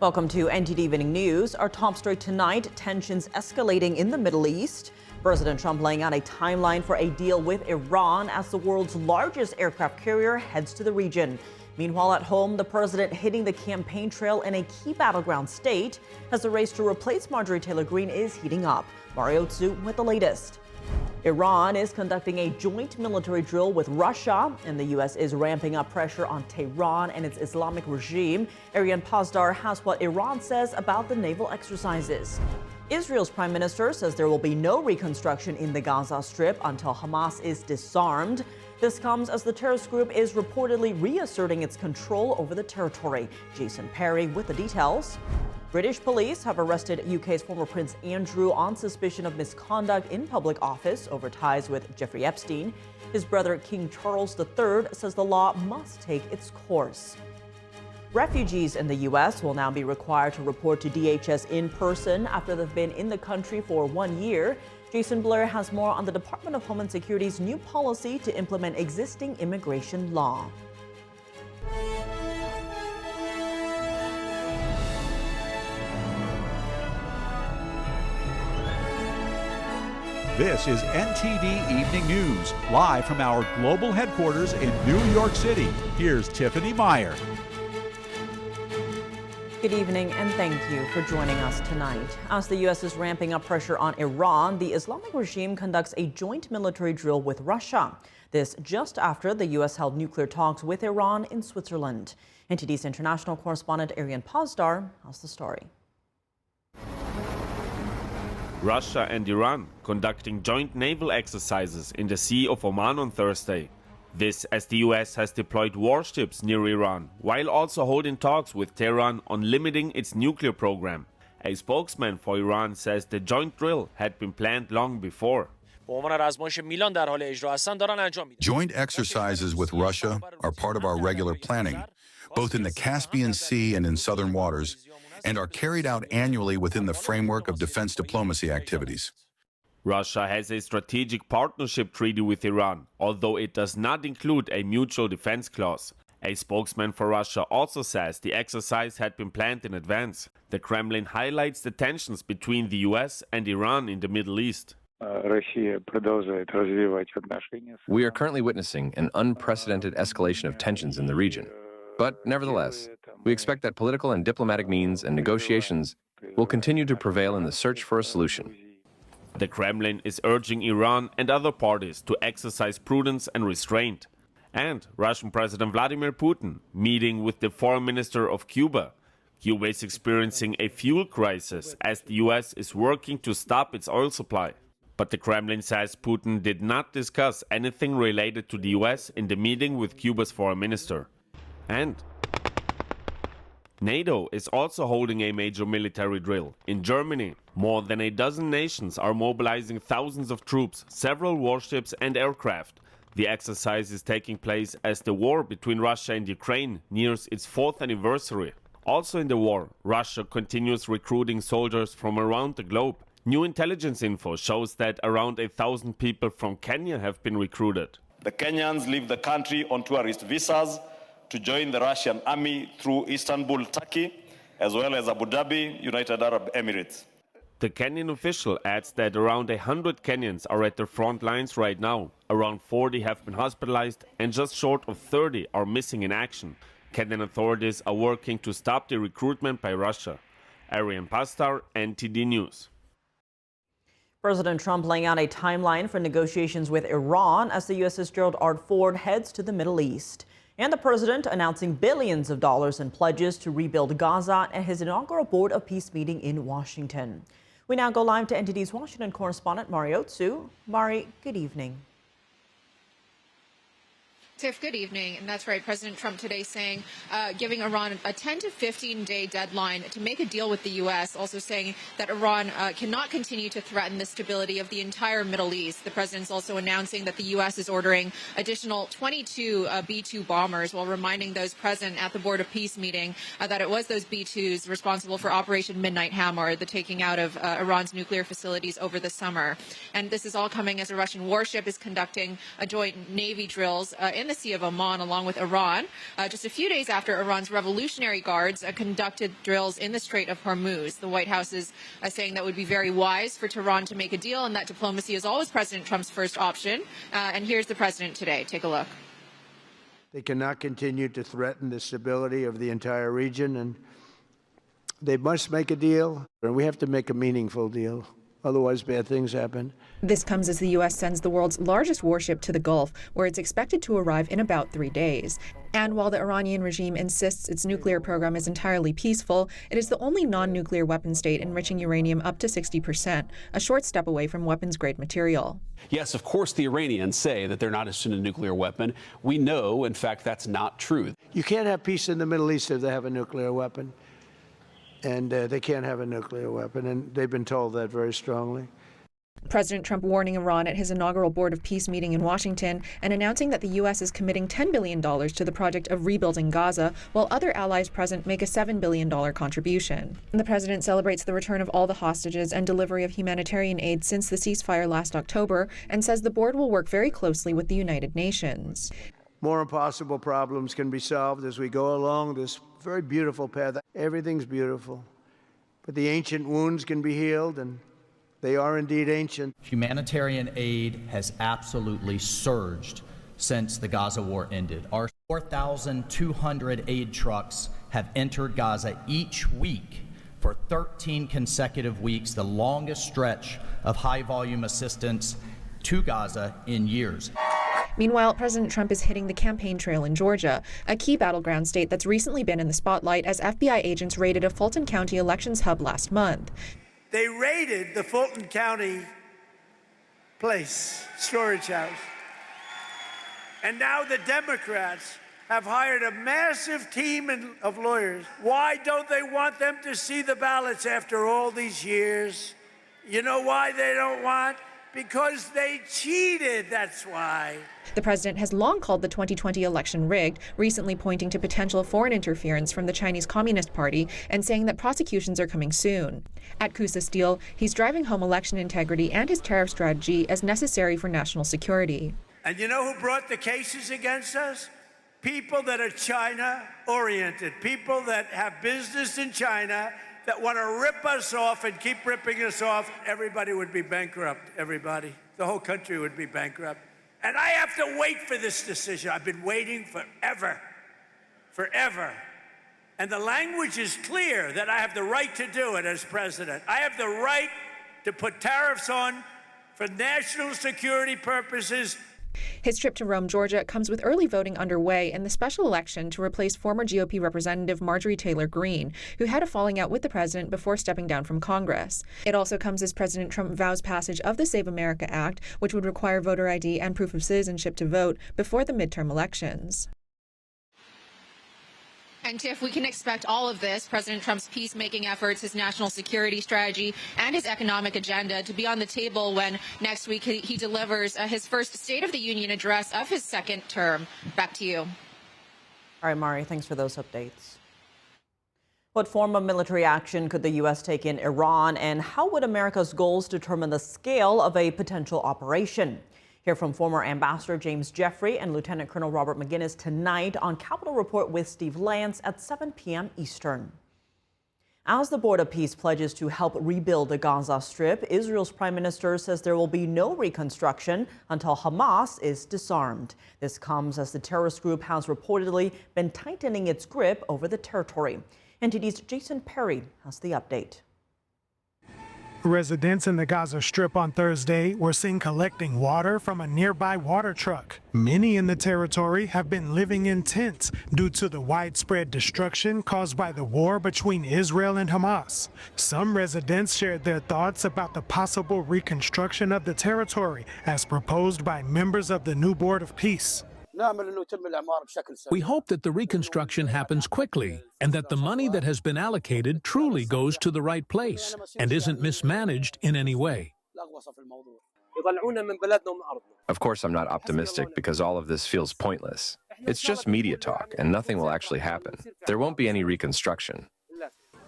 Welcome to NTD Evening News. Our top story tonight, tensions escalating in the Middle East. President Trump laying out a timeline for a deal with Iran as the world's largest aircraft carrier heads to the region. Meanwhile, at home, the president hitting the campaign trail in a key battleground state as the race to replace Marjorie Taylor Greene is heating up. Mario Tzu with the latest. Iran is conducting a joint military drill with Russia, and the U.S. is ramping up pressure on Tehran and its Islamic regime. Arian Pazdar has what Iran says about the naval exercises. Israel's prime minister says there will be no reconstruction in the Gaza Strip until Hamas is disarmed. This comes as the terrorist group is reportedly reasserting its control over the territory. Jason Perry with the details. British police have arrested UK's former Prince Andrew on suspicion of misconduct in public office over ties with Jeffrey Epstein. His brother, King Charles III, says the law must take its course. Refugees in the U.S. will now be required to report to DHS in person after they've been in the country for 1 year. Jason Blair has more on the Department of Homeland Security's new policy to implement existing immigration law. This is NTD Evening News, live from our global headquarters in New York City. Here's Tiffany Meyer. Good evening and thank you for joining us tonight. As the U.S. is ramping up pressure on Iran, the Islamic regime conducts a joint military drill with Russia. This just after the U.S. held nuclear talks with Iran in Switzerland. NTD's international correspondent Arian Pazdar has the story. Russia and Iran conducting joint naval exercises in the Sea of Oman on Thursday. This as the US has deployed warships near Iran, while also holding talks with Tehran on limiting its nuclear program. A spokesman for Iran says the joint drill had been planned long before. Joint exercises with Russia are part of our regular planning, both in the Caspian Sea and in southern waters, and are carried out annually within the framework of defense diplomacy activities. Russia has a strategic partnership treaty with Iran, although it does not include a mutual defense clause. A spokesman for Russia also says the exercise had been planned in advance. The Kremlin highlights the tensions between the US and Iran in the Middle East. We are currently witnessing an unprecedented escalation of tensions in the region. But nevertheless, we expect that political and diplomatic means and negotiations will continue to prevail in the search for a solution. The Kremlin is urging Iran and other parties to exercise prudence and restraint. And Russian President Vladimir Putin meeting with the foreign minister of Cuba. Cuba is experiencing a fuel crisis as the US is working to stop its oil supply. But the Kremlin says Putin did not discuss anything related to the US in the meeting with Cuba's foreign minister. And NATO is also holding a major military drill in Germany. More than a dozen nations are mobilizing thousands of troops, several warships and aircraft. The exercise is taking place as the war between Russia and Ukraine nears its 4th anniversary. Also in the war, Russia continues recruiting soldiers from around the globe. New intelligence info shows that around 1,000 people from Kenya have been recruited. The Kenyans leave the country on tourist visas to join the Russian army through Istanbul, Turkey, as well as Abu Dhabi, United Arab Emirates. The Kenyan official adds that around 100 Kenyans are at the front lines right now. Around 40 have been hospitalized and just short of 30 are missing in action. Kenyan authorities are working to stop the recruitment by Russia. Arian Pazdar, NTD News. President Trump laying out a timeline for negotiations with Iran as the USS Gerald R heads to the Middle East. And the president announcing billions of dollars in pledges to rebuild Gaza at his inaugural Board of Peace meeting in Washington. We now go live to NTD's Washington correspondent Mario Tzu. Mari, good evening. Tiff, good evening. And that's right. President Trump today saying, giving Iran a 10 to 15-day deadline to make a deal with the U.S., also saying that Iran cannot continue to threaten the stability of the entire Middle East. The president's also announcing that the U.S. is ordering additional 22 B-2 bombers, while reminding those present at the Board of Peace meeting that it was those B-2s responsible for Operation Midnight Hammer, the taking out of Iran's nuclear facilities over the summer. And this is all coming as a Russian warship is conducting a joint Navy drills in the Sea of Oman along with Iran, just a few days after Iran's Revolutionary Guards conducted drills in the Strait of Hormuz. The White House is saying that would be very wise for Tehran to make a deal and that diplomacy is always President Trump's first option. And here's the president today. Take a look. They cannot continue to threaten the stability of the entire region, and they must make a deal, and we have to make a meaningful deal. Otherwise, bad things happen. This comes as the U.S. sends the world's largest warship to the Gulf, where it's expected to arrive in about 3 days. And while the Iranian regime insists its nuclear program is entirely peaceful, it is the only non-nuclear weapon state enriching uranium up to 60%, a short step away from weapons-grade material. Yes, of course, the Iranians say that they're not interested in a nuclear weapon. We know, in fact, that's not true. You can't have peace in the Middle East if they have a nuclear weapon. And they can't have a nuclear weapon, and they've been told that very strongly. President Trump warning Iran at his inaugural Board of Peace meeting in Washington and announcing that the U.S. is committing $10 billion to the project of rebuilding Gaza, while other allies present make a $7 billion contribution. The president celebrates the return of all the hostages and delivery of humanitarian aid since the ceasefire last October and says the board will work very closely with the United Nations. More impossible problems can be solved as we go along this very beautiful path. Everything's beautiful, but the ancient wounds can be healed, and they are indeed ancient. Humanitarian aid has absolutely surged since the Gaza war ended. Our 4,200 aid trucks have entered Gaza each week for 13 consecutive weeks, the longest stretch of high-volume assistance to Gaza in years. Meanwhile, President Trump is hitting the campaign trail in Georgia, a key battleground state that's recently been in the spotlight as FBI agents raided a Fulton County elections hub last month. They raided the Fulton County storage house. And now the Democrats have hired a massive team of lawyers. Why don't they want them to see the ballots after all these years? You know why they don't want? Because they cheated, that's why. The president has long called the 2020 election rigged, recently pointing to potential foreign interference from the Chinese Communist Party and saying that prosecutions are coming soon. At Coosa Steel, he's driving home election integrity and his tariff strategy as necessary for national security. And you know who brought the cases against us? People that are China-oriented, people that have business in China, that want to rip us off and keep ripping us off. Everybody would be bankrupt, everybody. The whole country would be bankrupt. And I have to wait for this decision. I've been waiting forever. And the language is clear that I have the right to do it as president. I have the right to put tariffs on for national security purposes. His trip to Rome, Georgia, comes with early voting underway in the special election to replace former GOP Representative Marjorie Taylor Greene, who had a falling out with the president before stepping down from Congress. It also comes as President Trump vows passage of the Save America Act, which would require voter ID and proof of citizenship to vote before the midterm elections. And Tiff, we can expect all of this, President Trump's peacemaking efforts, his national security strategy, and his economic agenda to be on the table when next week he delivers his first State of the Union address of his second term. Back to you. All right, Mari, thanks for those updates. What form of military action could the U.S. take in Iran, and how would America's goals determine the scale of a potential operation? Hear from former Ambassador James Jeffrey and Lieutenant Colonel Robert McGinnis tonight on Capitol Report with Steve Lance at 7 p.m. Eastern. As the Board of Peace pledges to help rebuild the Gaza Strip, Israel's Prime Minister says there will be no reconstruction until Hamas is disarmed. This comes as the terrorist group has reportedly been tightening its grip over the territory. NTD's Jason Perry has the update. Residents in the Gaza Strip on Thursday were seen collecting water from a nearby water truck. Many in the territory have been living in tents due to the widespread destruction caused by the war between Israel and Hamas. Some residents shared their thoughts about the possible reconstruction of the territory as proposed by members of the new Board of Peace. We hope that the reconstruction happens quickly and that the money that has been allocated truly goes to the right place and isn't mismanaged in any way. Of course, I'm not optimistic because all of this feels pointless. It's just media talk and nothing will actually happen. There won't be any reconstruction.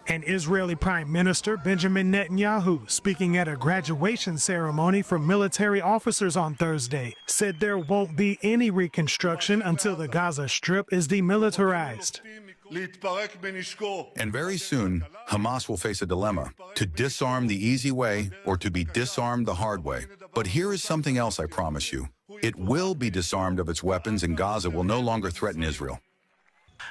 And Israeli Prime Minister Benjamin Netanyahu, speaking at a graduation ceremony for military officers on Thursday, said there won't be any reconstruction until the Gaza Strip is demilitarized. And very soon, Hamas will face a dilemma: to disarm the easy way or to be disarmed the hard way. But here is something else I promise you. It will be disarmed of its weapons, and Gaza will no longer threaten Israel.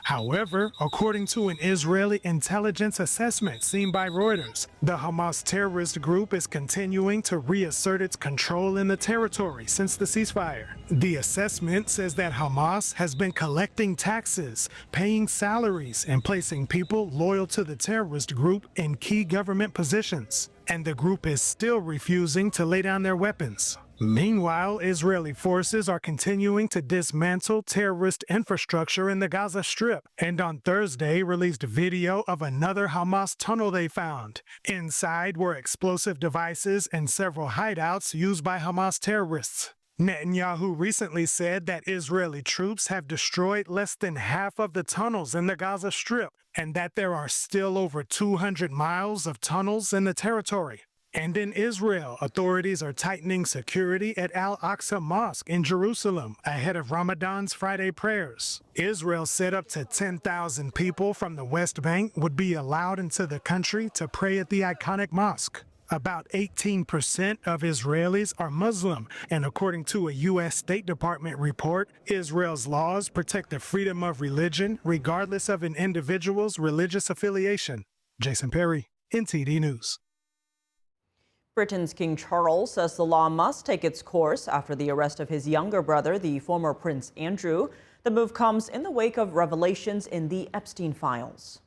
However, according to an Israeli intelligence assessment seen by Reuters, the Hamas terrorist group is continuing to reassert its control in the territory since the ceasefire. The assessment says that Hamas has been collecting taxes, paying salaries, and placing people loyal to the terrorist group in key government positions. And the group is still refusing to lay down their weapons. Meanwhile, Israeli forces are continuing to dismantle terrorist infrastructure in the Gaza Strip, and on Thursday released video of another Hamas tunnel they found. Inside were explosive devices and several hideouts used by Hamas terrorists. Netanyahu recently said that Israeli troops have destroyed less than half of the tunnels in the Gaza Strip, and that there are still over 200 miles of tunnels in the territory. And in Israel, authorities are tightening security at Al-Aqsa Mosque in Jerusalem ahead of Ramadan's Friday prayers. Israel said up to 10,000 people from the West Bank would be allowed into the country to pray at the iconic mosque. About 18% of Israelis are Muslim, and according to a U.S. State Department report, Israel's laws protect the freedom of religion regardless of an individual's religious affiliation. Jason Perry, NTD News. Britain's King Charles says the law must take its course after the arrest of his younger brother, the former Prince Andrew. The move comes in the wake of revelations in the Epstein files.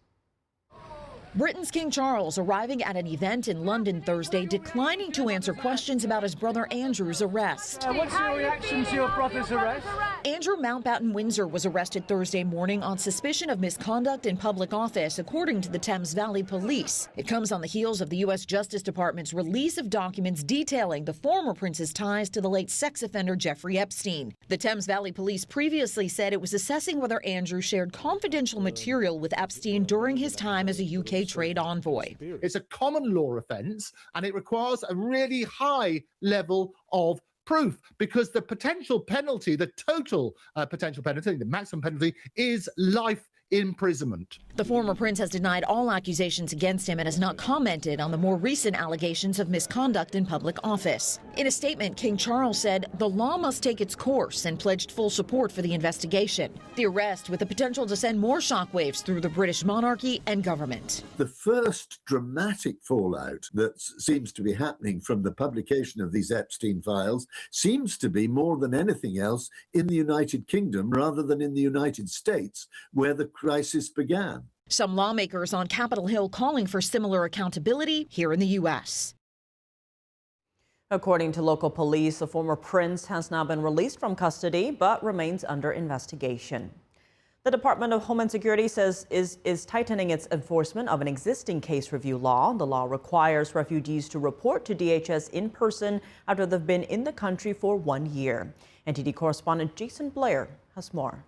Britain's King Charles arriving at an event in London Thursday, declining to answer questions about his brother Andrew's arrest. What's your reaction to your brother's arrest? Andrew Mountbatten Windsor was arrested Thursday morning on suspicion of misconduct in public office, according to the Thames Valley Police. It comes on the heels of the U.S. Justice Department's release of documents detailing the former prince's ties to the late sex offender Jeffrey Epstein. The Thames Valley Police previously said it was assessing whether Andrew shared confidential material with Epstein during his time as a UK trade envoy. It's a common law offence, and it requires a really high level of proof, because the potential penalty, the total potential penalty, the maximum penalty, is life imprisonment. The former prince has denied all accusations against him and has not commented on the more recent allegations of misconduct in public office. In a statement, King Charles said the law must take its course and pledged full support for the investigation. The arrest with the potential to send more shockwaves through the British monarchy and government. The first dramatic fallout that seems to be happening from the publication of these Epstein files seems to be, more than anything else, in the United Kingdom rather than in the United States, where the crisis began. Some lawmakers on Capitol Hill calling for similar accountability here in the U.S. According to local police, the former prince has now been released from custody but remains under investigation. The Department of Homeland Security says is tightening its enforcement of an existing case review law. The law requires refugees to report to DHS in person after they've been in the country for 1 year. NTD correspondent Jason Blair has more.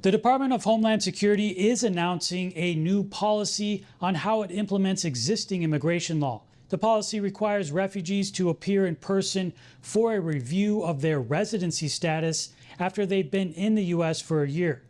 The Department of Homeland Security is announcing a new policy on how it implements existing immigration law. The policy requires refugees to appear in person for a review of their residency status after they've been in the U.S. for a year.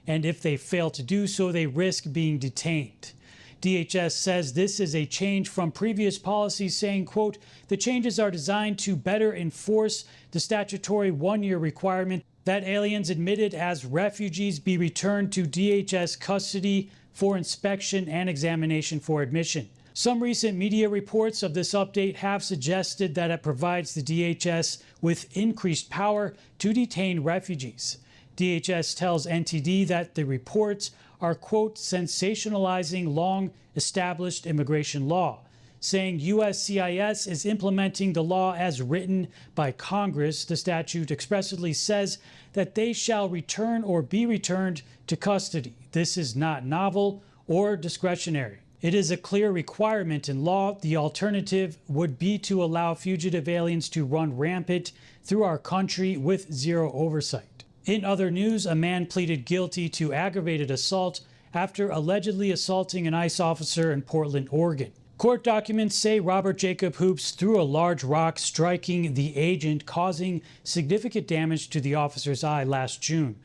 And if they fail to do so, they risk being detained. DHS says this is a change from previous policies, saying, quote, the changes are designed to better enforce the statutory 1-year requirement that aliens admitted as refugees be returned to DHS custody for inspection and examination for admission. Some recent media reports of this update have suggested that it provides the DHS with increased power to detain refugees. DHS tells NTD that the reports are, quote, sensationalizing long-established immigration law, saying USCIS is implementing the law as written by Congress. The statute expressly says that they shall return or be returned to custody. This is not novel or discretionary. It is a clear requirement in law. The alternative would be to allow fugitive aliens to run rampant through our country with zero oversight. In other news, a man pleaded guilty to aggravated assault after allegedly assaulting an ICE officer in Portland, Oregon. Court documents say Robert Jacob Hoops threw a large rock, striking the agent, causing significant damage to the officer's eye last June.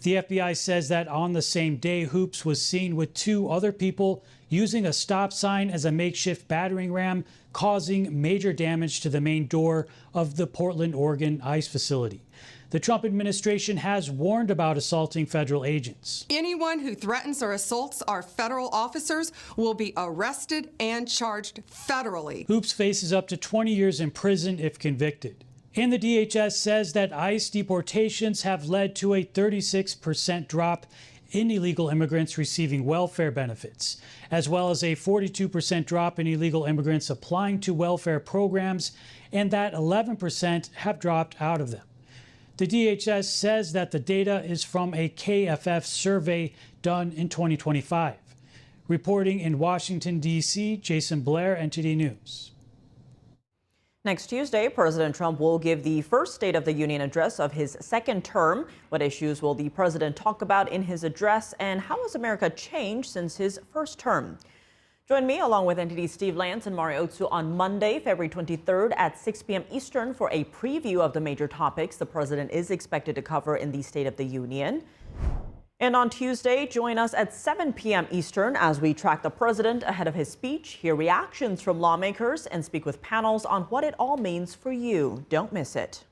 The FBI says that on the same day, Hoops was seen with 2 other people using a stop sign as a makeshift battering ram, causing major damage to the main door of the Portland, Oregon ICE facility. The Trump administration has warned about assaulting federal agents. Anyone who threatens or assaults our federal officers will be arrested and charged federally. Hoops faces up to 20 years in prison if convicted. And the DHS says that ICE deportations have led to a 36% drop in illegal immigrants receiving welfare benefits, as well as a 42% drop in illegal immigrants applying to welfare programs, and that 11% have dropped out of them. The DHS says that the data is from a KFF survey done in 2025. Reporting in Washington, D.C., Jason Blair, NTD News. Next Tuesday, President Trump will give the first State of the Union address of his second term. What issues will the president talk about in his address, and how has America changed since his first term? Join me along with NTD's Steve Lance and Mario Otsu on Monday, February 23rd at 6 p.m. Eastern for a preview of the major topics the president is expected to cover in the State of the Union. And on Tuesday, join us at 7 p.m. Eastern as we track the president ahead of his speech, hear reactions from lawmakers, and speak with panels on what it all means for you. Don't miss it.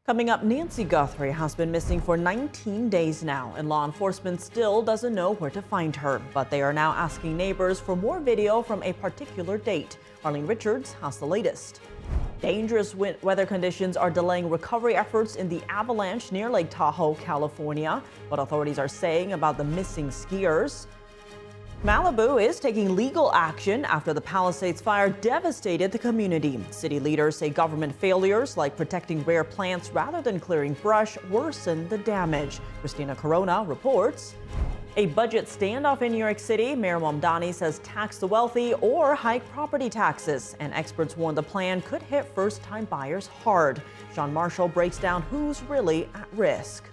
Coming up, Nancy Guthrie has been missing for 19 days now, and law enforcement still doesn't know where to find her. But they are now asking neighbors for more video from a particular date. Arlene Richards has the latest. Dangerous weather conditions are delaying recovery efforts in the avalanche near Lake Tahoe, California. What authorities are saying about the missing skiers. Malibu is taking legal action after the Palisades fire devastated the community. City leaders say government failures like protecting rare plants rather than clearing brush worsen the damage. Christina Corona reports. A budget standoff in New York City. Mayor Mamdani says tax the wealthy or hike property taxes. And experts warn the plan could hit first-time buyers hard. Sean Marshall breaks down who's really at risk.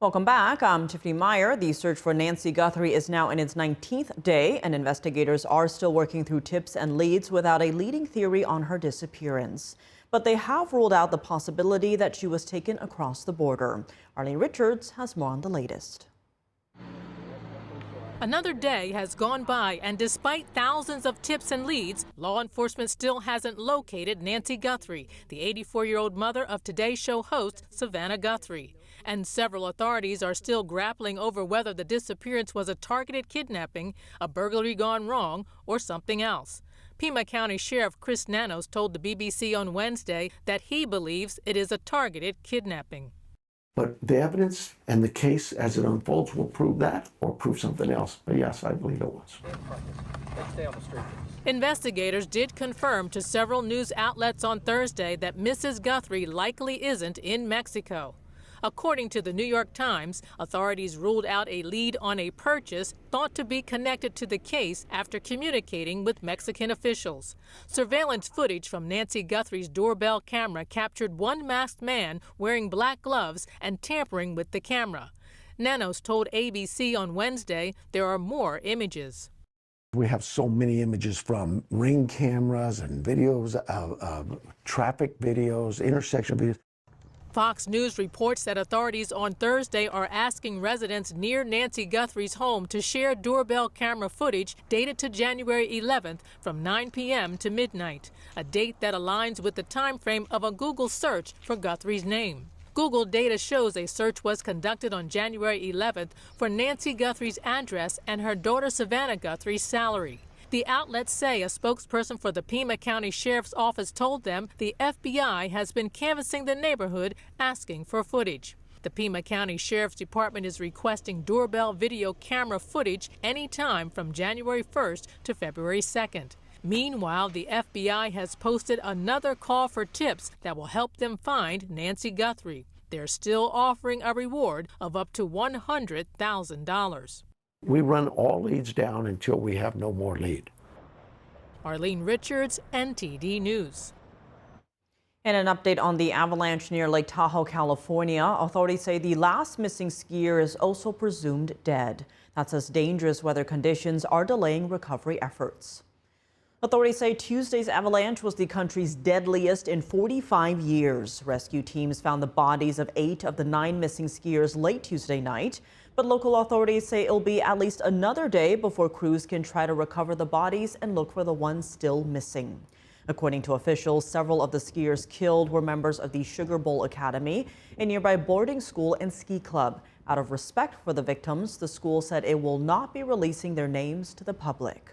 Welcome back. I'm Tiffany Meyer. The search for Nancy Guthrie is now in its 19th day, and investigators are still working through tips and leads without a leading theory on her disappearance. But they have ruled out the possibility that she was taken across the border. Arlene Richards has more on the latest. Another day has gone by, and despite thousands of tips and leads, law enforcement still hasn't located Nancy Guthrie, the 84-year-old mother of Today Show host Savannah Guthrie. And several authorities are still grappling over whether the disappearance was a targeted kidnapping, a burglary gone wrong, or something else. Pima County Sheriff Chris Nanos told the BBC on Wednesday that he believes it is a targeted kidnapping. But the evidence and the case as it unfolds will prove that or prove something else. But yes, I believe it was. Investigators did confirm to several news outlets on Thursday that Mrs. Guthrie likely isn't in Mexico. According to the New York Times, authorities ruled out a lead on a purchase thought to be connected to the case after communicating with Mexican officials. Surveillance footage from Nancy Guthrie's doorbell camera captured one masked man wearing black gloves and tampering with the camera. Nanos told ABC on Wednesday there are more images. We have so many images from ring cameras and videos of traffic videos, intersection videos. Fox News reports that authorities on Thursday are asking residents near Nancy Guthrie's home to share doorbell camera footage dated to January 11th from 9 p.m. to midnight, a date that aligns with the time frame of a Google search for Guthrie's name. Google data shows a search was conducted on January 11th for Nancy Guthrie's address and her daughter Savannah Guthrie's salary. The outlets say a spokesperson for the Pima County Sheriff's Office told them the FBI has been canvassing the neighborhood asking for footage. The Pima County Sheriff's Department is requesting doorbell video camera footage anytime from January 1st to February 2nd. Meanwhile, the FBI has posted another call for tips that will help them find Nancy Guthrie. They're still offering a reward of up to $100,000. We run all leads down until we have no more lead. Arlene Richards, NTD News. And an update on the avalanche near Lake Tahoe, California. Authorities say the last missing skier is also presumed dead. That's as dangerous weather conditions are delaying recovery efforts. Authorities say Tuesday's avalanche was the country's deadliest in 45 years. Rescue teams found the bodies of 8 of the 9 missing skiers late Tuesday night. But local authorities say it'll be at least another day before crews can try to recover the bodies and look for the ones still missing. According to officials, several of the skiers killed were members of the Sugar Bowl Academy, a nearby boarding school and ski club. Out of respect for the victims, the school said it will not be releasing their names to the public.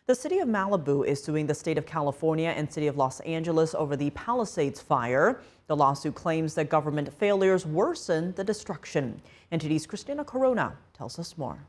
The city of Malibu is suing the state of California and city of Los Angeles over the Palisades fire. The lawsuit claims that government failures worsened the destruction. NTD's Christina Corona tells us more.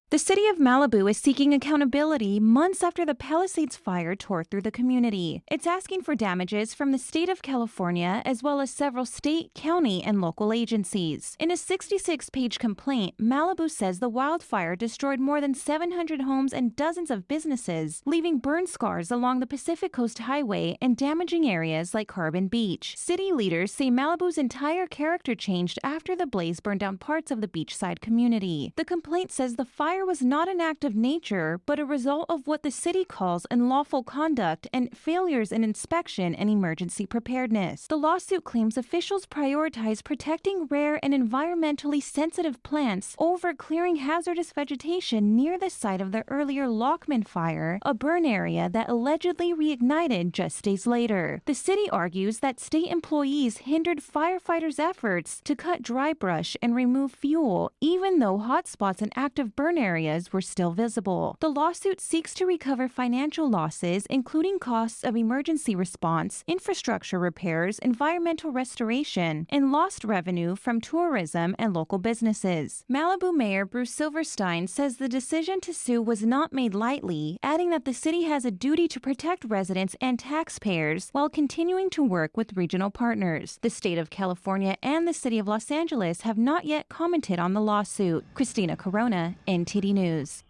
The city of Malibu is seeking accountability months after the Palisades fire tore through the community. It's asking for damages from the state of California as well as several state, county, and local agencies. In a 66-page complaint, Malibu says the wildfire destroyed more than 700 homes and dozens of businesses, leaving burn scars along the Pacific Coast Highway and damaging areas like Carbon Beach. City leaders say Malibu's entire character changed after the blaze burned down parts of the beachside community. The complaint says the fire was not an act of nature, but a result of what the city calls unlawful conduct and failures in inspection and emergency preparedness. The lawsuit claims officials prioritize protecting rare and environmentally sensitive plants over clearing hazardous vegetation near the site of the earlier Lockman fire, a burn area that allegedly reignited just days later. The city argues that state employees hindered firefighters' efforts to cut dry brush and remove fuel, even though hotspots and active burn areas were still visible. The lawsuit seeks to recover financial losses, including costs of emergency response, infrastructure repairs, environmental restoration, and lost revenue from tourism and local businesses. Malibu Mayor Bruce Silverstein says the decision to sue was not made lightly, adding that the city has a duty to protect residents and taxpayers while continuing to work with regional partners. The state of California and the city of Los Angeles have not yet commented on the lawsuit. Christina Corona, NTD News.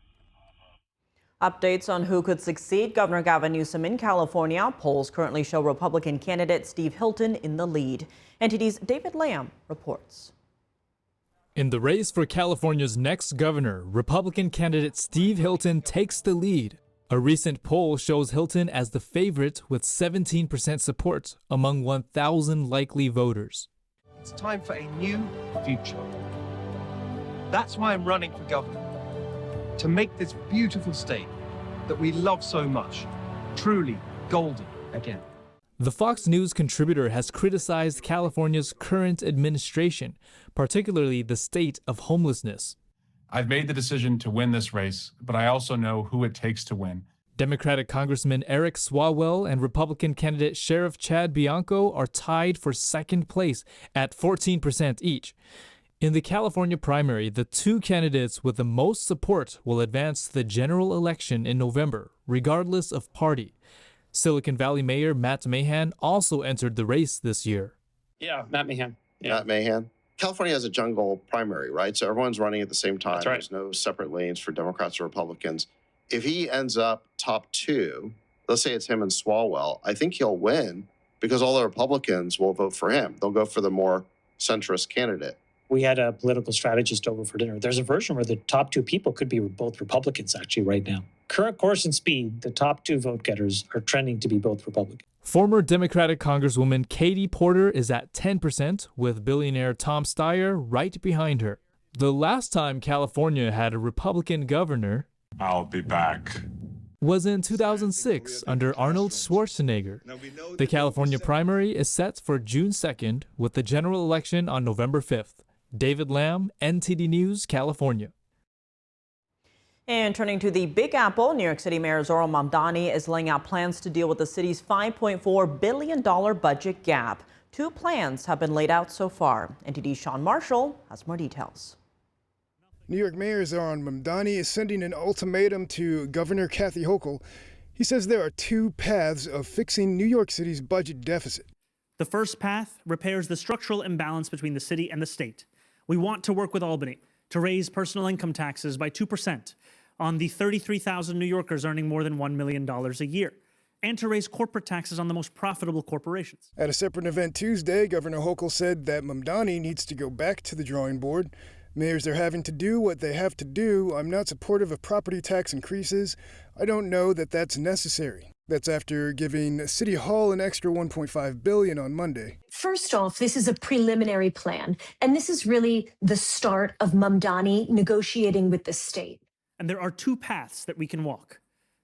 Updates on who could succeed Governor Gavin Newsom in California. Polls currently show Republican candidate Steve Hilton in the lead. NTD's David Lamb reports. In the race for California's next governor, Republican candidate Steve Hilton takes the lead. A recent poll shows Hilton as the favorite with 17% support among 1,000 likely voters. It's time for a new future. That's why I'm running for governor. To make this beautiful state that we love so much truly golden again. The Fox News contributor has criticized California's current administration, particularly the state of homelessness. I've made the decision to win this race, but I also know who it takes to win. Democratic Congressman Eric Swalwell and Republican candidate Sheriff Chad Bianco are tied for second place at 14% each. In the California primary, the two candidates with the most support will advance to the general election in November, regardless of party. Silicon Valley Mayor Matt Mahan also entered the race this year. Yeah, Matt Mahan. Yeah. Matt Mahan. California has a jungle primary, right? So everyone's running at the same time. That's right. There's no separate lanes for Democrats or Republicans. If he ends up top two, let's say it's him and Swalwell, I think he'll win because all the Republicans will vote for him. They'll go for the more centrist candidate. We had a political strategist over for dinner. There's a version where the top two people could be both Republicans actually right now. Current course and speed, the top two vote getters are trending to be both Republicans. Former Democratic Congresswoman Katie Porter is at 10%, with billionaire Tom Steyer right behind her. The last time California had a Republican governor, I'll be back, was in 2006 under Arnold Schwarzenegger. The California primary is set for June 2nd, with the general election on November 5th. David Lamb, NTD News, California. And turning to the Big Apple, New York City Mayor Zohran Mamdani is laying out plans to deal with the city's $5.4 billion budget gap. 2 plans have been laid out so far. NTD's Sean Marshall has more details. New York Mayor Zohran Mamdani is sending an ultimatum to Governor Kathy Hochul. He says there are 2 paths of fixing New York City's budget deficit. The first path repairs the structural imbalance between the city and the state. We want to work with Albany to raise personal income taxes by 2%, on the 33,000 New Yorkers earning more than $1 million a year, and to raise corporate taxes on the most profitable corporations. At a separate event Tuesday, Governor Hochul said that Mamdani needs to go back to the drawing board. Mayors are having to do what they have to do. I'm not supportive of property tax increases. I don't know that that's necessary. That's after giving City Hall an extra $1.5 billion on Monday. First off, this is a preliminary plan, and this is really the start of Mamdani negotiating with the state. And there are two paths that we can walk.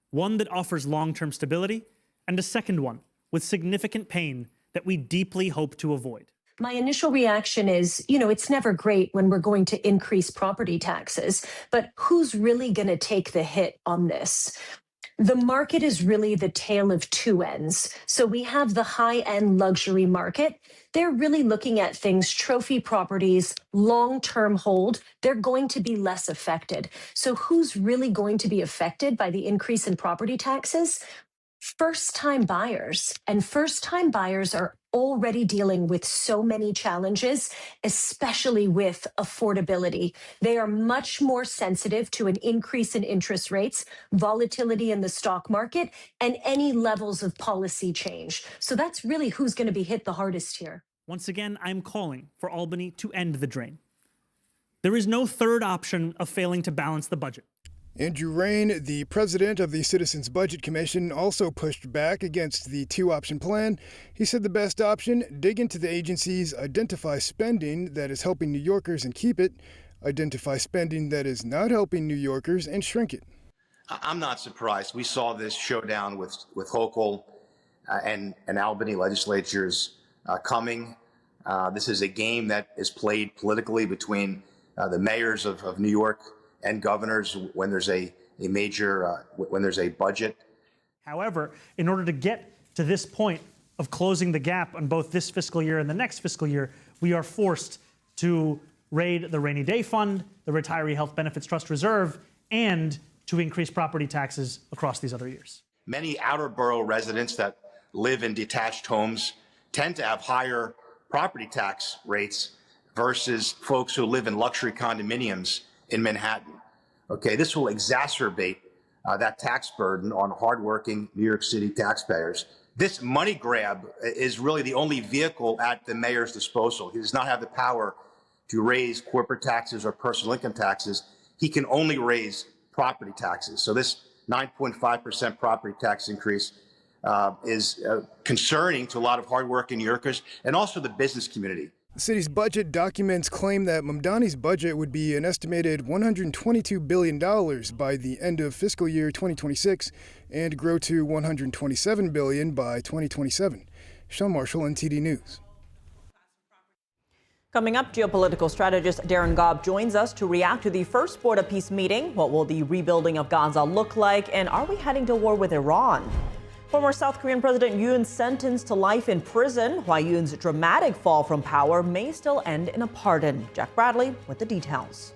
One that offers long-term stability, and a second one with significant pain that we deeply hope to avoid. My initial reaction is, it's never great when we're going to increase property taxes, but who's really going to take the hit on this? The market is really the tale of two ends. So we have the high-end luxury market. They're really looking at things, trophy properties, long-term hold. They're going to be less affected. So who's really going to be affected by the increase in property taxes? First-time buyers. And first-time buyers are already dealing with so many challenges, especially with affordability. They are much more sensitive to an increase in interest rates, volatility in the stock market, and any levels of policy change. So that's really who's going to be hit the hardest here. Once again, I'm calling for Albany to end the drain. There is no third option of failing to balance the budget. Andrew Rain, the president of the Citizens Budget Commission, also pushed back against the two-option plan. He said the best option, dig into the agency's identify spending that is helping New Yorkers and keep it, identify spending that is not helping New Yorkers and shrink it. I'm not surprised. We saw this showdown with Hochul and Albany legislatures coming. This is a game that is played politically between the mayors of New York and governors when there's a budget. However, in order to get to this point of closing the gap on both this fiscal year and the next fiscal year, we are forced to raid the rainy day fund, the retiree health benefits trust reserve, and to increase property taxes across these other years. Many outer borough residents that live in detached homes tend to have higher property tax rates versus folks who live in luxury condominiums in Manhattan. Okay, this will exacerbate that tax burden on hardworking New York City taxpayers. This money grab is really the only vehicle at the mayor's disposal. He does not have the power to raise corporate taxes or personal income taxes. He can only raise property taxes. So this 9.5% property tax increase is concerning to a lot of hardworking New Yorkers and also the business community. The city's budget documents claim that Mamdani's budget would be an estimated $122 billion by the end of fiscal year 2026 and grow to $127 billion by 2027. Sean Marshall, NTD News. Coming up, geopolitical strategist Darren Gobb joins us to react to the first Board of Peace meeting. What will the rebuilding of Gaza look like? And are we heading to war with Iran? Former South Korean President Yoon sentenced to life in prison. Why Yoon's dramatic fall from power may still end in a pardon. Jack Bradley with the details.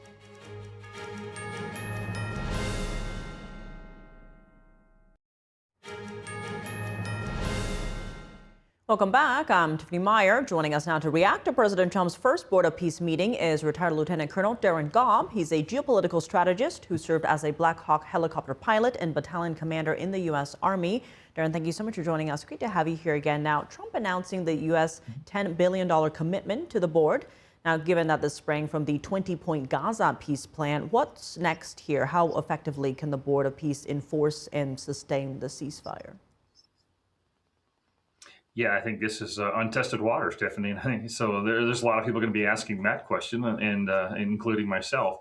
Welcome back. I'm Tiffany Meyer. Joining us now to react to President Trump's first Board of Peace meeting is retired Lieutenant Colonel Darren Gobb. He's a geopolitical strategist who served as a Black Hawk helicopter pilot and battalion commander in the U.S. Army. Darren, thank you so much for joining us. Great to have you here again. Now, Trump announcing the U.S. $10 billion commitment to the board. Now, given that this sprang from the 20-point Gaza peace plan, what's next here? How effectively can the Board of Peace enforce and sustain the ceasefire? Yeah, I think this is untested water, Stephanie. So there's a lot of people going to be asking that question, and including myself.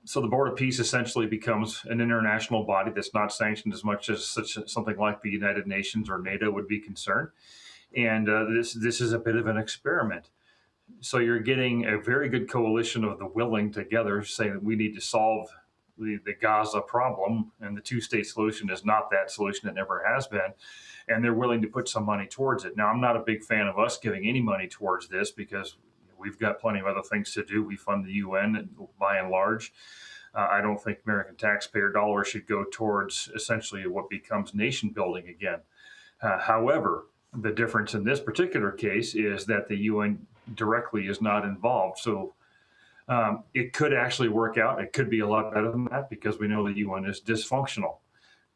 So the Board of Peace essentially becomes an international body that's not sanctioned as much as something like the United Nations or NATO would be concerned. And this is a bit of an experiment. So you're getting a very good coalition of the willing together saying that we need to solve the Gaza problem, and the two-state solution is not that solution. It never has been. And they're willing to put some money towards it. Now, I'm not a big fan of us giving any money towards this because we've got plenty of other things to do. We fund the UN by and large. I don't think American taxpayer dollars should go towards essentially what becomes nation building again. However, the difference in this particular case is that the UN directly is not involved. So It could actually work out. It could be a lot better than that because we know the UN is dysfunctional.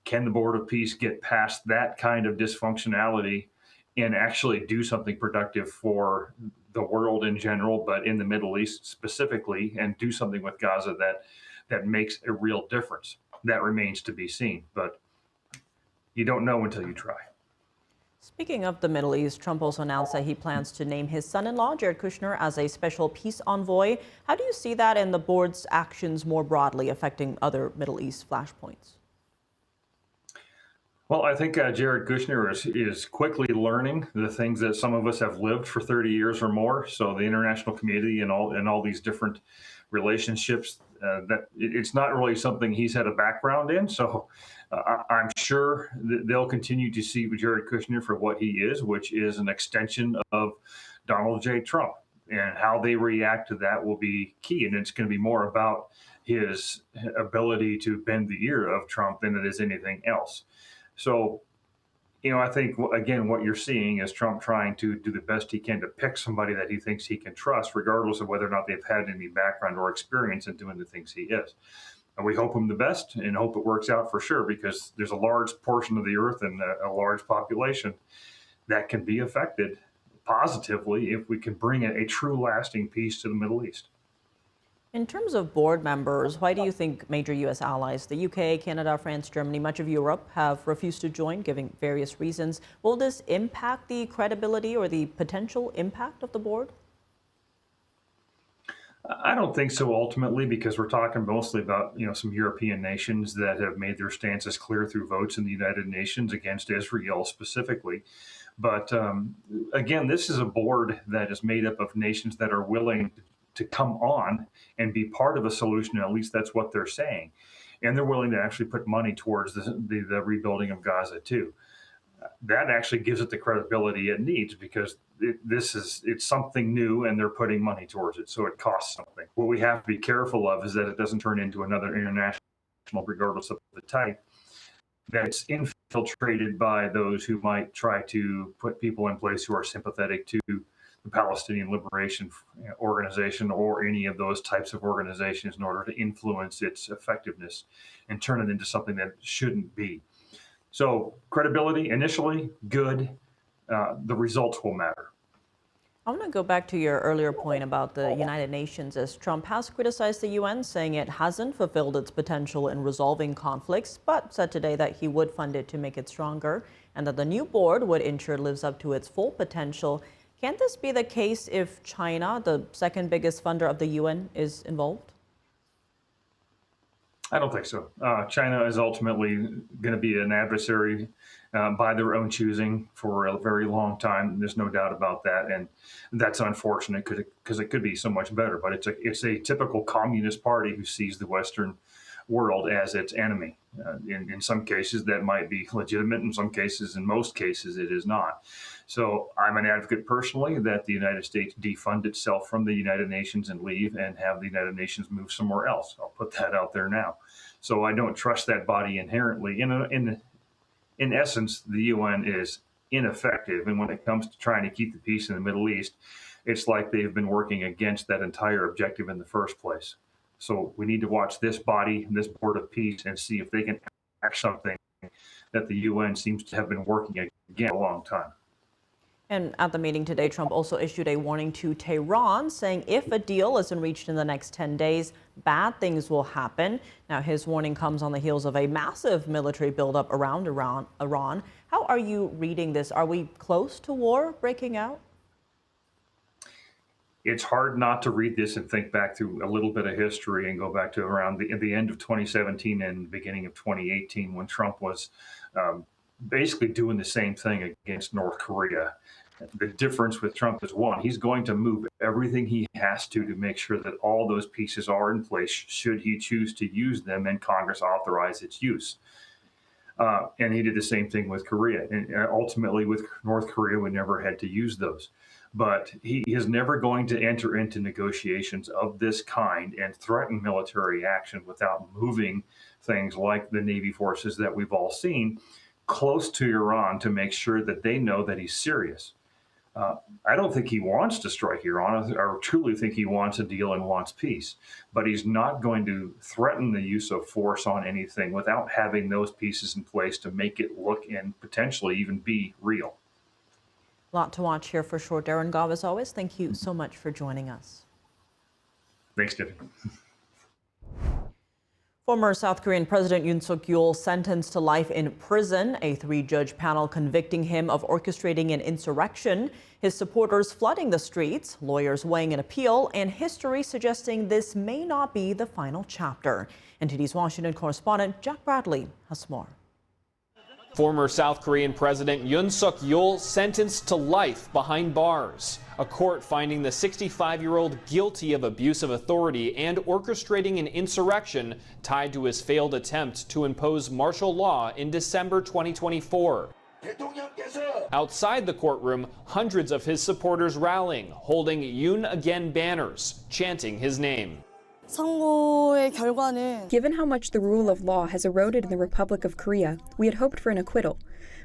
Can the Board of Peace get past that kind of dysfunctionality and actually do something productive for the world in general, but in the Middle East specifically, and do something with Gaza that makes a real difference? That remains to be seen, but you don't know until you try. Speaking of the Middle East, Trump also announced that he plans to name his son-in-law, Jared Kushner, as a special peace envoy. How do you see that and the board's actions more broadly affecting other Middle East flashpoints? Well, I think Jared Kushner is quickly learning the things that some of us have lived for 30 years or more. So the international community and all these different relationships, that it's not really something he's had a background in. So I'm sure that they'll continue to see Jared Kushner for what he is, which is an extension of Donald J. Trump. And how they react to that will be key. And it's going to be more about his ability to bend the ear of Trump than it is anything else. So, I think, again, what you're seeing is Trump trying to do the best he can to pick somebody that he thinks he can trust, regardless of whether or not they've had any background or experience in doing the things he is. And we hope him the best and hope it works out for sure, because there's a large portion of the earth and a large population that can be affected positively if we can bring a true lasting peace to the Middle East. In terms of board members, why do you think major U.S. allies, the UK, Canada, France, Germany, much of Europe, have refused to join, giving various reasons? Will this impact the credibility or the potential impact of the board? I don't think so ultimately, because we're talking mostly about, some European nations that have made their stances clear through votes in the United Nations against Israel specifically. But again, this is a board that is made up of nations that are willing to come on and be part of a solution. At least that's what they're saying. And they're willing to actually put money towards the rebuilding of Gaza too. That actually gives it the credibility it needs, because it's something new and they're putting money towards it. So it costs something. What we have to be careful of is that it doesn't turn into another international, regardless of the type, that it's infiltrated by those who might try to put people in place who are sympathetic to the Palestinian Liberation Organization or any of those types of organizations in order to influence its effectiveness and turn it into something that shouldn't be. So credibility, initially, good. The results will matter. I want to go back to your earlier point about the United Nations, as Trump has criticized the UN, saying it hasn't fulfilled its potential in resolving conflicts, but said today that he would fund it to make it stronger and that the new board would ensure it lives up to its full potential. Can this be the case if China, the second biggest funder of the UN, is involved? I don't think so. China is ultimately going to be an adversary by their own choosing for a very long time. There's no doubt about that. And that's unfortunate because it could be so much better. But it's a typical communist party who sees the Western world as its enemy. In some cases, that might be legitimate. In some cases, in most cases, it is not. So I'm an advocate personally that the United States defund itself from the United Nations and leave and have the United Nations move somewhere else. I'll put that out there now. So I don't trust that body inherently. In essence, the UN is ineffective. And when it comes to trying to keep the peace in the Middle East, it's like they've been working against that entire objective in the first place. So we need to watch this body, this Board of Peace, and see if they can act something that the UN seems to have been working against a long time. And at the meeting today, Trump also issued a warning to Tehran, saying if a deal isn't reached in the next 10 days, bad things will happen. Now, his warning comes on the heels of a massive military buildup around Iran. How are you reading this? Are we close to war breaking out? It's hard not to read this and think back through a little bit of history and go back to around the end of 2017 and beginning of 2018, when Trump was basically doing the same thing against North Korea. The difference with Trump is, one, he's going to move everything he has to make sure that all those pieces are in place should he choose to use them and Congress authorize its use. And he did the same thing with Korea. And ultimately with North Korea, we never had to use those. But he is never going to enter into negotiations of this kind and threaten military action without moving things like the Navy forces that we've all seen close to Iran to make sure that they know that he's serious. I don't think he wants to strike Iran or truly think he wants a deal and wants peace, but he's not going to threaten the use of force on anything without having those pieces in place to make it look and potentially even be real. A lot to watch here for sure. Darren Gobb, as always, thank you so much for joining us. Thanks, Tiffany. Former South Korean President Yoon Suk-yeol sentenced to life in prison, a 3-judge panel convicting him of orchestrating an insurrection, his supporters flooding the streets, lawyers weighing an appeal, and history suggesting this may not be the final chapter. NTD's Washington correspondent Jack Bradley has more. Former South Korean President Yoon Suk-yeol sentenced to life behind bars. A court finding the 65-year-old guilty of abuse of authority and orchestrating an insurrection tied to his failed attempt to impose martial law in December 2024. Outside the courtroom, hundreds of his supporters rallying, holding Yoon Again banners, chanting his name. Given how much the rule of law has eroded in the Republic of Korea, we had hoped for an acquittal.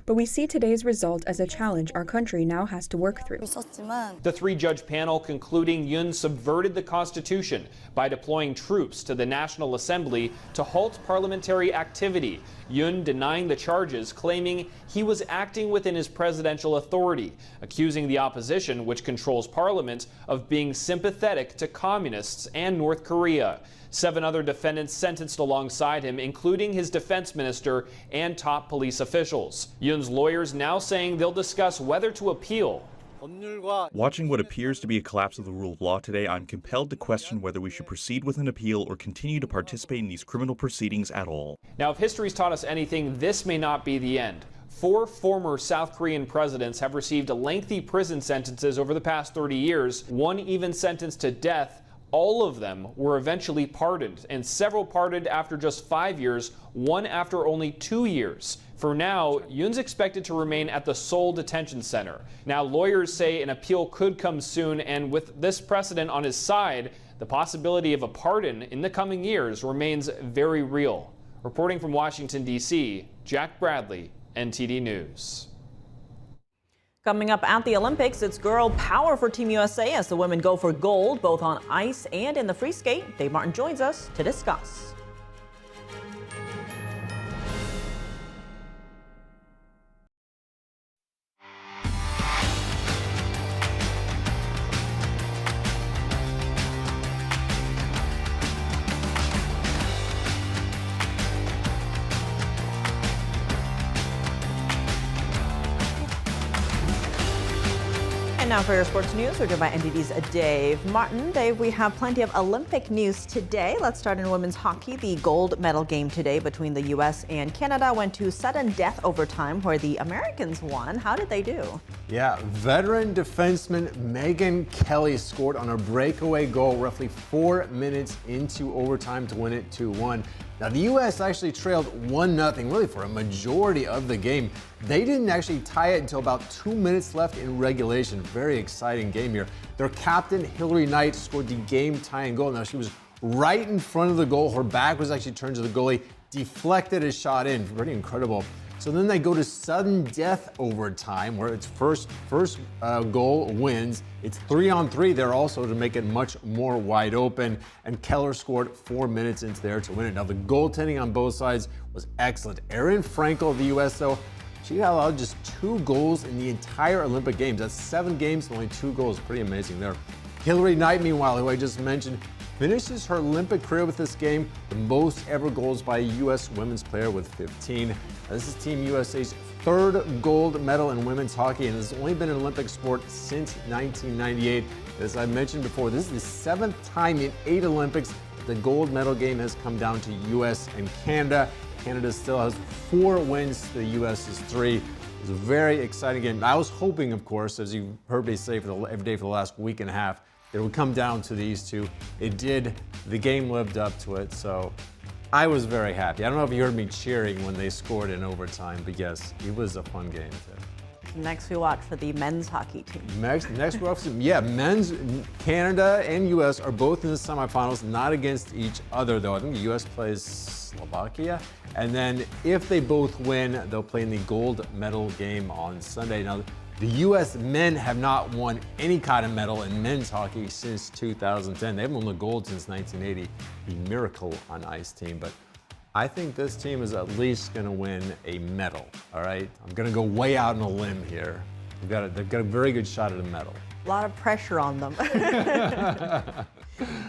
But we see today's result as a challenge our country now has to work through. The 3-judge panel concluding Yoon subverted the Constitution by deploying troops to the National Assembly to halt parliamentary activity. Yoon denying the charges, claiming he was acting within his presidential authority, accusing the opposition, which controls parliament, of being sympathetic to communists and North Korea. 7 other defendants sentenced alongside him, including his defense minister and top police officials. Yoon's lawyers now saying they'll discuss whether to appeal. Watching what appears to be a collapse of the rule of law today, I'm compelled to question whether we should proceed with an appeal or continue to participate in these criminal proceedings at all. Now, if history's taught us anything, this may not be the end. 4 former South Korean presidents have received lengthy prison sentences over the past 30 years, one even sentenced to death. All of them were eventually pardoned, and several pardoned after just 5 years, one after only 2 years. For now, Yoon's expected to remain at the Seoul Detention Center. Now, lawyers say an appeal could come soon, and with this precedent on his side, the possibility of a pardon in the coming years remains very real. Reporting from Washington, D.C., Jack Bradley, NTD News. Coming up at the Olympics, it's girl power for Team USA as the women go for gold, both on ice and in the free skate. Dave Martin joins us to discuss. And now for your sports news, we're joined by NTD's Dave Martin. Dave, we have plenty of Olympic news today. Let's start in women's hockey. The gold medal game today between the U.S. and Canada went to sudden death overtime where the Americans won. How did they do? Yeah, veteran defenseman Megan Kelly scored on a breakaway goal roughly 4 minutes into overtime to win it 2-1. Now, the U.S. actually trailed 1-0 really for a majority of the game. They didn't actually tie it until about 2 minutes left in regulation. Very exciting game here. Their captain, Hilary Knight, scored the game-tying goal. Now, she was right in front of the goal. Her back was actually turned to the goalie, deflected a shot in. Pretty incredible. So then they go to sudden death overtime, where it's first goal wins. It's 3-on-3 there also to make it much more wide open. And Keller scored 4 minutes into there to win it. Now the goaltending on both sides was excellent. Erin Frankel of the U.S. though, she got allowed just 2 goals in the entire Olympic Games. That's 7 games and only 2 goals. Pretty amazing there. Hilary Knight, meanwhile, who I just mentioned, finishes her Olympic career with this game, the most ever goals by a U.S. women's player with 15. This is Team USA's 3rd gold medal in women's hockey, and has only been an Olympic sport since 1998. As I mentioned before, this is the 7th time in 8 Olympics that the gold medal game has come down to U.S. and Canada. Canada still has 4 wins to the U.S.'s 3. It's a very exciting game. I was hoping, of course, as you've heard me say every day for the last week and a half, it would come down to these two. It did. The game lived up to it, so I was very happy. I don't know if you heard me cheering when they scored in overtime, but yes, it was a fun game too. Next, we watch for the men's hockey team. Next we're off to, men's. Canada and U.S. are both in the semifinals, not against each other, though. I think the U.S. plays Slovakia. And then if they both win, they'll play in the gold medal game on Sunday. Now, the U.S. men have not won any kind of medal in men's hockey since 2010. They haven't won the gold since 1980. The Miracle on Ice team. But I think this team is at least going to win a medal, all right? I'm going to go way out on a limb here. They've got a very good shot at a medal. A lot of pressure on them.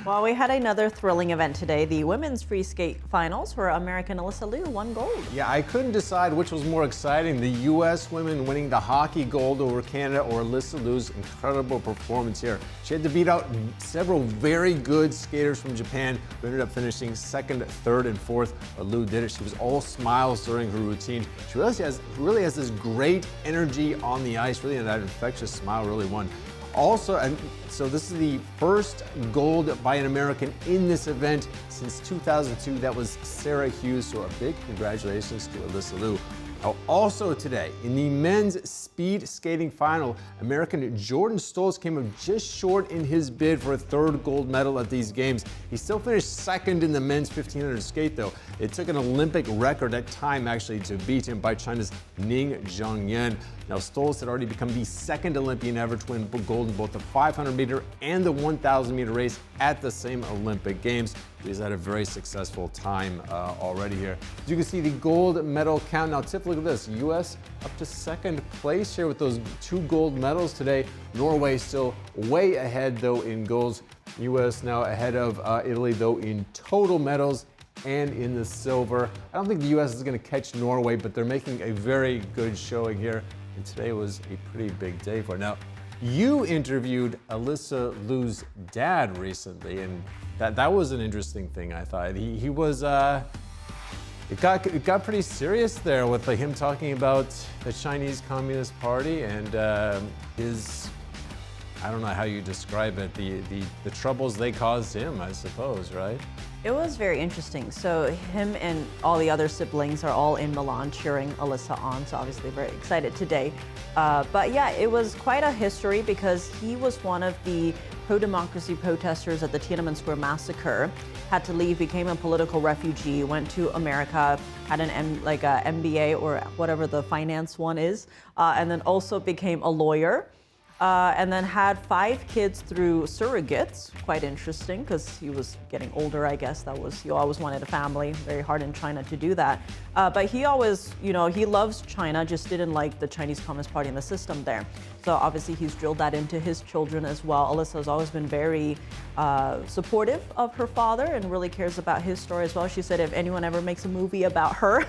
Well, we had another thrilling event today, the women's free skate finals, where American Alysa Liu won gold. Yeah, I couldn't decide which was more exciting, the U.S. women winning the hockey gold over Canada or Alysa Liu's incredible performance here. She had to beat out several very good skaters from Japan who ended up finishing second, third, and fourth. But Liu did it. She was all smiles during her routine. She really has this great energy on the ice, really, and that infectious smile really won. Also, and so this is the first gold by an American in this event since 2002. That was Sarah Hughes, so a big congratulations to Alysa Liu. Now, also today, in the men's speed skating final, American Jordan Stoltz came up just short in his bid for a third gold medal at these games. He still finished second in the men's 1500 skate, though. It took an Olympic record at time, actually, to beat him by China's Ning Zhongyan. Now, Stoltz had already become the second Olympian ever to win gold in both the 500-meter and the 1,000-meter race at the same Olympic Games. He's had a very successful time already here. As you can see, the gold medal count. Now, Tiff, look at this. U.S. up to second place here with those 2 gold medals today. Norway still way ahead, though, in golds. U.S. now ahead of Italy, though, in total medals and in the silver. I don't think the U.S. is going to catch Norway, but they're making a very good showing here. And today was a pretty big day for it. Now, you interviewed Alysa Liu's dad recently, and that was an interesting thing, I thought. He was, it got pretty serious there with him talking about the Chinese Communist Party and his, I don't know how you describe it, the troubles they caused him, I suppose, right? It was very interesting. So him and all the other siblings are all in Milan cheering Alysa on, so obviously very excited today. But yeah, it was quite a history because he was one of the pro-democracy protesters at the Tiananmen Square massacre, had to leave, became a political refugee, went to America, had an MBA or whatever the finance one is, and then also became a lawyer. And then had 5 kids through surrogates. Quite interesting because he was getting older, I guess. He always wanted a family. Very hard in China to do that. But he always, he loves China, just didn't like the Chinese Communist Party and the system there. So obviously he's drilled that into his children as well. Alysa has always been very supportive of her father and really cares about his story as well. She said if anyone ever makes a movie about her,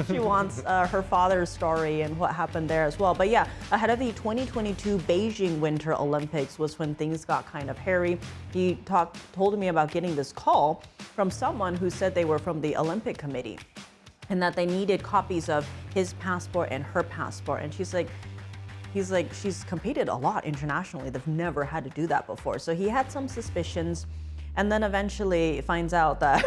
she wants her father's story and what happened there as well. But yeah, ahead of the 2022 Beijing Winter Olympics was when things got kind of hairy. He told me about getting this call from someone who said they were from the Olympic Committee and that they needed copies of his passport and her passport. And she's competed a lot internationally. They've never had to do that before. So he had some suspicions and then eventually finds out that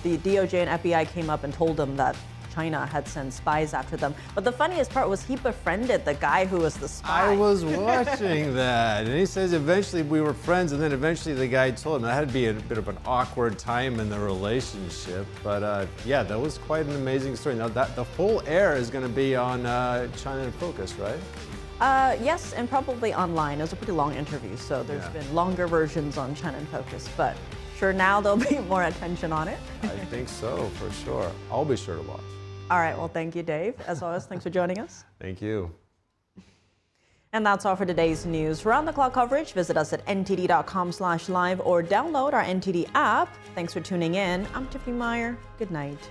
the DOJ and FBI came up and told him that China had sent spies after them. But the funniest part was he befriended the guy who was the spy. I was watching that. And he says eventually we were friends, and then eventually the guy told him that had to be a bit of an awkward time in the relationship. But yeah, that was quite an amazing story. Now the full air is going to be on China in Focus, right? Yes, and probably online. It was a pretty long interview, so there's been longer versions on China in Focus. But sure, now there'll be more attention on it. I think so, for sure. I'll be sure to watch. All right, well, thank you, Dave. As always, thanks for joining us. Thank you. And that's all for today's news. For round-the-clock coverage, visit us at ntd.com/live or download our NTD app. Thanks for tuning in. I'm Tiffany Meyer. Good night.